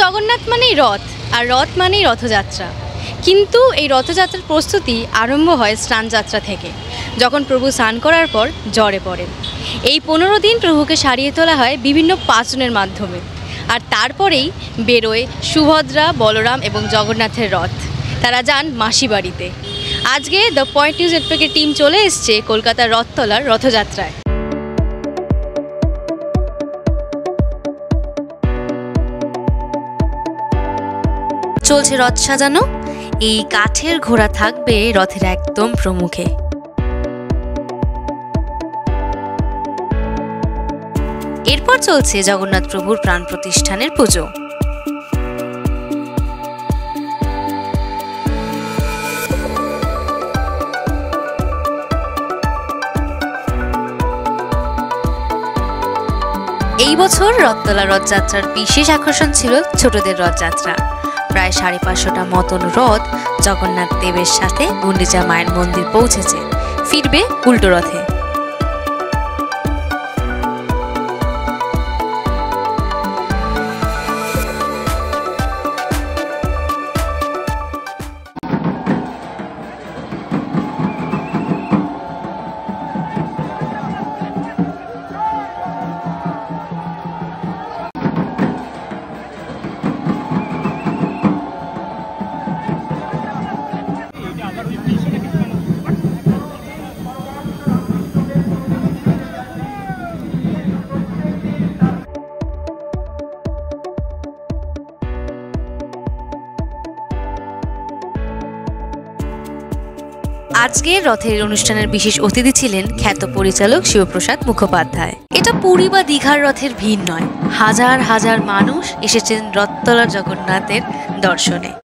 জগন্নাথ মানেই রথ, আর রথ মানেই রথযাত্রা। কিন্তু এই রথযাত্রার প্রস্তুতি আরম্ভ হয় স্নানযাত্রা থেকে, যখন প্রভু স্নান করার পর জ্বরে পড়েন। এই 15 দিন প্রভুকে সারিয়ে তোলা হয় বিভিন্ন পাচনের মাধ্যমে, আর তারপরেই বেরোয় সুভদ্রা, বলরাম এবং জগন্নাথের রথ। তারা যান মাসি বাড়িতে। আজকে দ্য পয়েন্ট নিউজ নেটওয়ার্কের টিম চলে এসছে কলকাতার রথতলার রথযাত্রায়। চলছে রথ সাজানো। এই কাঠের ঘোড়া থাকবে রথের একদম প্রমুখে। এরপর চলছে জগন্নাথ প্রভুর প্রাণ প্রতিষ্ঠানের পুজো। এই বছর রথতলা রথযাত্রার বিশেষ আকর্ষণ ছিল ছোটদের রথযাত্রা। প্রায় 550টা মতন রথ জগন্নাথ দেবের সাথে গুন্ডিচা মায়ের মন্দির পৌঁছেছে, ফিরবে উল্টো রথে। আজকের রথের অনুষ্ঠানের বিশেষ অতিথি ছিলেন খ্যাত পরিচালক শিবপ্রসাদ মুখোপাধ্যায়। এটা পুরী বা দীঘার রথের ভিড় নয়, হাজার হাজার মানুষ এসেছেন রথতলার জগন্নাথের দর্শনে।